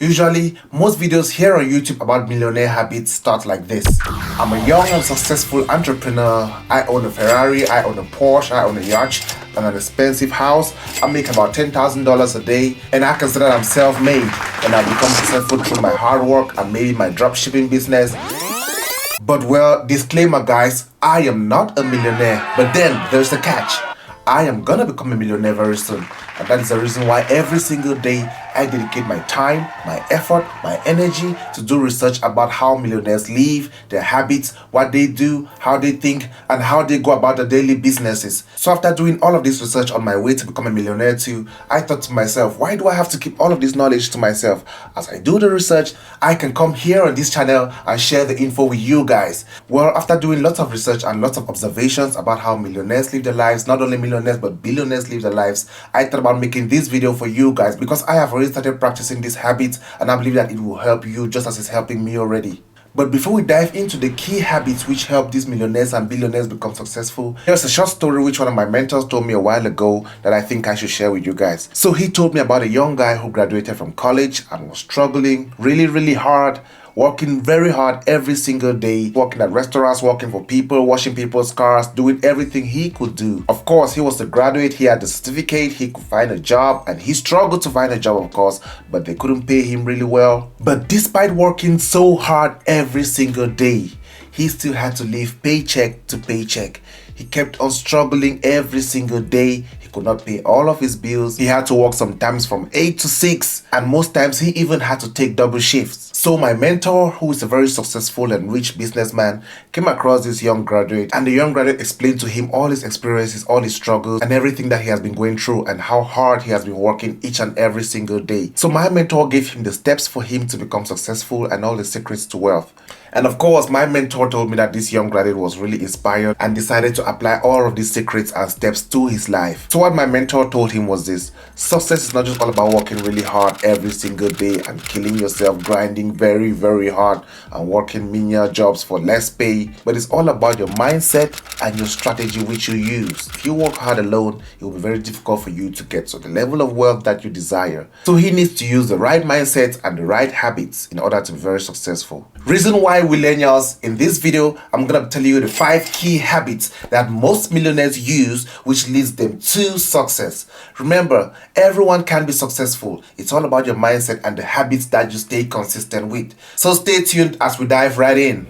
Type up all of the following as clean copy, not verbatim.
Usually, most videos here on YouTube about millionaire habits start like this. I'm a young and successful entrepreneur. I own a Ferrari, I own a Porsche, I own a yacht, and an expensive house. I make about $10,000 a day, and I consider I'm self-made. And I've become successful through my hard work and maybe my dropshipping business. But well, disclaimer guys, I am not a millionaire. But then there's the catch. I am gonna become a millionaire very soon. And that is the reason why every single day I dedicate my time, my effort, my energy to do research about how millionaires live, their habits, what they do, how they think, and how they go about their daily businesses. So after doing all of this research on my way to become a millionaire too, I thought to myself, why do I have to keep all of this knowledge to myself? As I do the research, I can come here on this channel and share the info with you guys. Well, after doing lots of research and lots of observations about how millionaires live their lives, not only millionaires but billionaires live their lives, I thought about making this video for you guys because I have already started practicing these habits and I believe that it will help you just as it's helping me already. But before we dive into the key habits which help these millionaires and billionaires become successful, here's a short story which one of my mentors told me a while ago that I think I should share with you guys. So he told me about a young guy who graduated from college and was struggling really hard, working very hard every single day, working at restaurants, working for people, washing people's cars, doing everything he could do. Of course, he was a graduate, he had the certificate, he could find a job, and he struggled to find a job, of course, but they couldn't pay him really well. But despite working so hard every single day, he still had to live paycheck to paycheck. He kept on struggling every single day. He could not pay all of his bills. He had to work sometimes from 8 to 6, and most times he even had to take double shifts. So my mentor, who is a very successful and rich businessman, came across this young graduate, and the young graduate explained to him all his experiences, all his struggles, and everything that he has been going through and how hard he has been working each and every single day. So my mentor gave him the steps for him to become successful and all the secrets to wealth. And of course, my mentor told me that this young graduate was really inspired and decided to apply all of these secrets and steps to his life. So what my mentor told him was this: success is not just all about working really hard every single day and killing yourself, grinding very hard and working menial jobs for less pay, but it's all about your mindset and your strategy which you use. If you work hard alone, it will be very difficult for you to get to the level of wealth that you desire. So he needs to use the right mindset and the right habits in order to be very successful. Reason why millennials, in this video, I'm gonna tell you the 5 key habits that most millionaires use which leads them to success. Remember, everyone can be successful. It's all about your mindset and the habits that you stay consistent with. So stay tuned as we dive right in.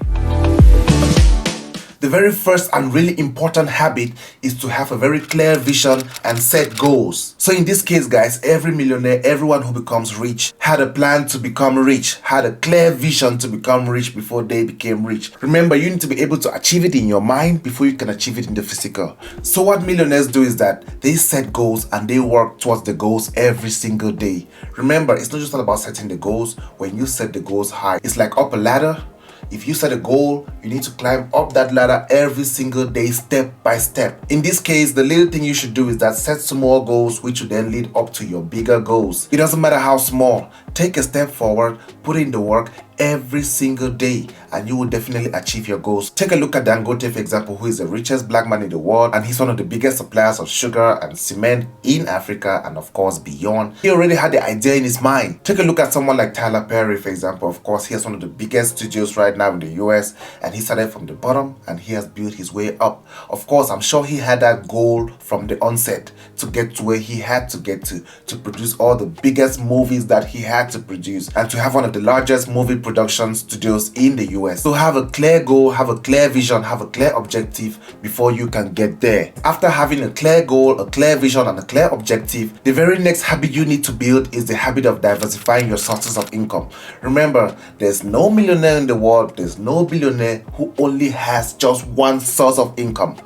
The very first and really important habit is to have a very clear vision and set goals. So in this case, guys, every millionaire, everyone who becomes rich, had a plan to become rich, had a clear vision to become rich before they became rich. Remember, you need to be able to achieve it in your mind before you can achieve it in the physical. So what millionaires do is that they set goals and they work towards the goals every single day. Remember, it's not just all about setting the goals. When you set the goals high, it's like up a ladder. If you set a goal, you need to climb up that ladder every single day, step by step. In this case, the little thing you should do is that set small goals which will then lead up to your bigger goals. It doesn't matter how small. Take a step forward, put in the work every single day, and you will definitely achieve your goals. Take a look at Dangote, for example, who is the richest black man in the world, and he's one of the biggest suppliers of sugar and cement in Africa and of course beyond. He already had the idea in his mind. Take a look at someone like Tyler Perry, for example. Of course, he has one of the biggest studios right now in the US, and he started from the bottom and he has built his way up. Of course, I'm sure he had that goal from the onset to get to where he had to get to produce all the biggest movies that he had to produce, and to have one of the largest movie production studios in the US. So have a clear goal, have a clear vision, have a clear objective before you can get there. After having a clear goal, a clear vision, and a clear objective, the very next habit you need to build is the habit of diversifying your sources of income. Remember, there's no millionaire in the world, there's no billionaire who only has just one source of income.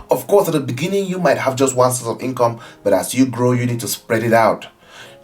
Of course, at the beginning, you might have just one source of income, but as you grow, you need to spread it out.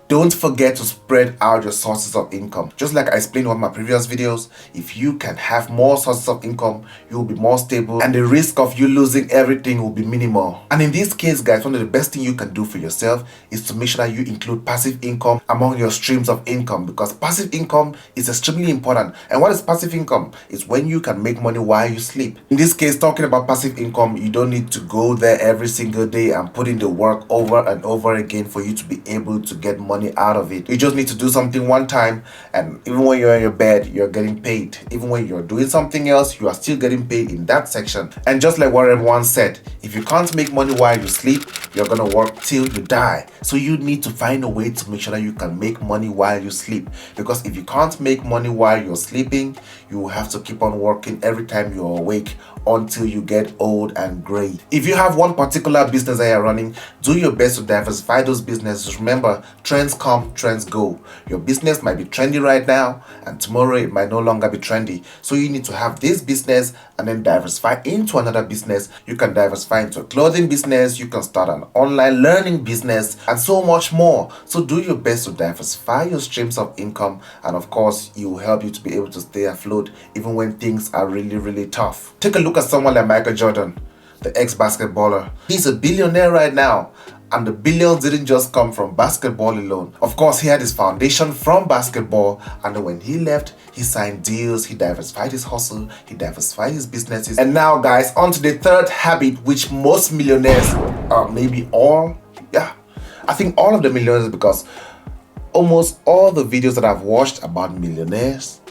Don't forget to spread out your sources of income. Just like I explained in one of my previous videos, if you can have more sources of income, you will be more stable and the risk of you losing everything will be minimal. And in this case, guys, one of the best things you can do for yourself is to make sure that you include passive income among your streams of income, because passive income is extremely important. And what is passive income? It's when you can make money while you sleep. In this case, talking about passive income, you don't need to go there every single day and put in the work over and over again for you to be able to get money money out of it. You just need to do something one time, and even when you're in your bed, you're getting paid. Even when you're doing something else, you are still getting paid in that section. And just like what everyone said, if you can't make money while you sleep, you're gonna work till you die. So you need to find a way to make sure that you can make money while you sleep. Because if you can't make money while you're sleeping, you will have to keep on working every time you're awake until you get old and gray. If you have one particular business that you're running, do your best to diversify those businesses. Remember, trends come, trends go. Your business might be trendy right now, and tomorrow it might no longer be trendy. So you need to have this business and then diversify into another business. You can diversify into a clothing business, you can start an online learning business, and so much more. So do your best to diversify your streams of income, and of course, it will help you to be able to stay afloat even when things are really, really tough. Take a look at someone like Michael Jordan, the ex-basketballer. He's a billionaire right now, and the billions didn't just come from basketball alone. Of course, he had his foundation from basketball, and then when he left, he signed deals, he diversified his hustle, he diversified his businesses. And now, guys, on to the third habit, which most millionaires, maybe all, I think all of the millionaires, because almost all the videos that I've watched about millionaires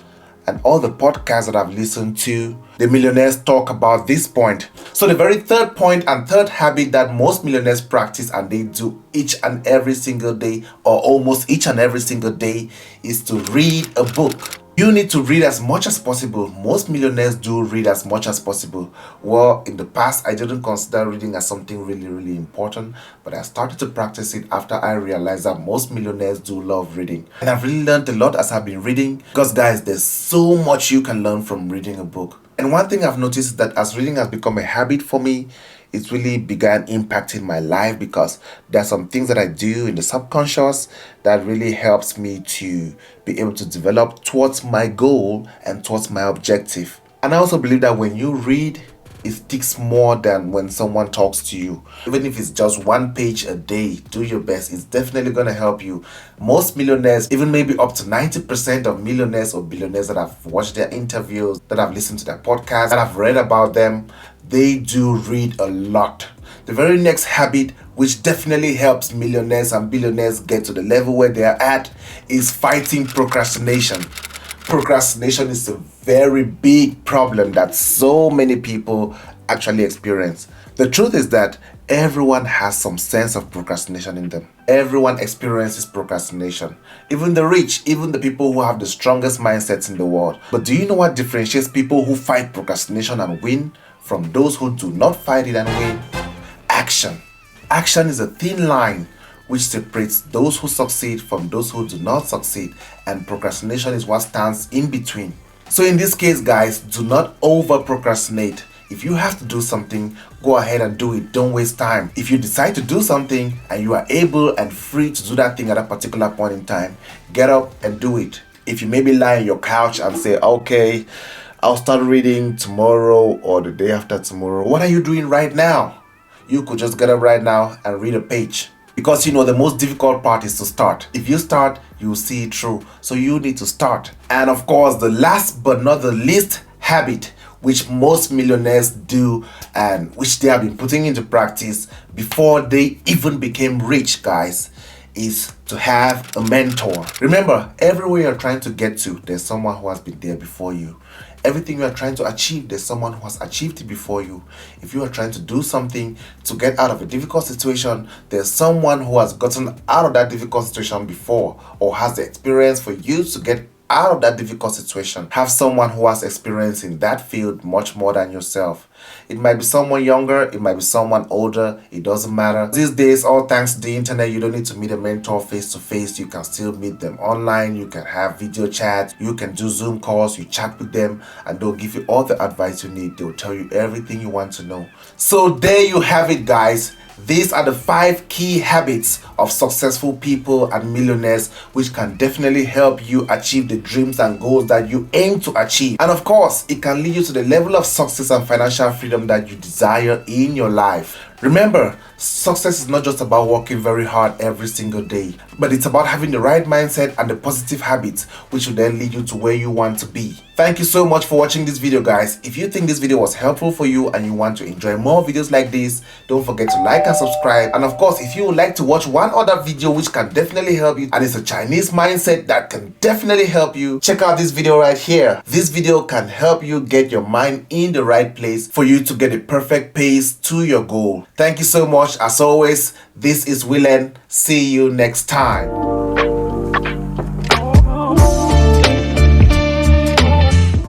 and all the podcasts that I've listened to, the millionaires talk about this point. So the very third point and third habit that most millionaires practice and they do each and every single day, or almost each and every single day, is to read a book. You need to read as much as possible. Most millionaires do read as much as possible. Well, in the past, I didn't consider reading as something really, really important, but I started to practice it after I realized that most millionaires do love reading. And I've really learned a lot as I've been reading, because guys, there's so much you can learn from reading a book. And one thing I've noticed is that as reading has become a habit for me, it's really began impacting my life, because there's some things that I do in the subconscious that really helps me to be able to develop towards my goal and towards my objective. And I also believe that when you read, it sticks more than when someone talks to you. Even if it's just one page a day, do your best. It's definitely going to help you. Most millionaires, even maybe up to 90% of millionaires or billionaires that I've watched their interviews, that I've listened to their podcasts, that I've read about them, they do read a lot. The very next habit, which definitely helps millionaires and billionaires get to the level where they are at, is fighting procrastination. Procrastination is a very big problem that so many people actually experience. The truth is that everyone has some sense of procrastination in them. Everyone experiences procrastination. Even the rich, even the people who have the strongest mindsets in the world. But do you know what differentiates people who fight procrastination and win from those who do not fight it and win? Action. Action is a thin line which separates those who succeed from those who do not succeed, and procrastination is what stands in between. So in this case, guys, do not over procrastinate. If you have to do something, go ahead and do it. Don't waste time. If you decide to do something and you are able and free to do that thing at a particular point in time, get up and do it. If you maybe lie on your couch and say, okay, I'll start reading tomorrow or the day after tomorrow, what are you doing right now? You could just get up right now and read a page. Because the most difficult part is to start. If you start, you will see it through. So you need to start. And of course, the last but not the least habit, which most millionaires do and which they have been putting into practice before they even became rich, guys, is to have a mentor. Remember, everywhere you're trying to get to, there's someone who has been there before you. Everything you are trying to achieve, there's someone who has achieved it before you. If you are trying to do something to get out of a difficult situation, there's someone who has gotten out of that difficult situation before, or has the experience for you to get out of that difficult situation. Have someone who has experience in that field much more than yourself. It might be someone younger, it might be someone older, it doesn't matter. These days, all thanks to the internet, you don't need to meet a mentor face to face. You can still meet them online, you can have video chats, you can do Zoom calls, you chat with them, and they'll give you all the advice you need. They'll tell you everything you want to know. So there you have it, guys. These are the 5 key habits of successful people and millionaires, which can definitely help you achieve the dreams and goals that you aim to achieve. And of course, it can lead you to the level of success and financial freedom that you desire in your life. Remember, success is not just about working very hard every single day, but it's about having the right mindset and the positive habits, which will then lead you to where you want to be. Thank you so much for watching this video, guys. If you think this video was helpful for you and you want to enjoy more videos like this, don't forget to like and subscribe. And of course, if you would like to watch one other video which can definitely help you, and it's a Chinese mindset that can definitely help you, check out this video right here. This video can help you get your mind in the right place for you to get a perfect pace to your goal. Thank you so much. As always, this is Willen. See you next time.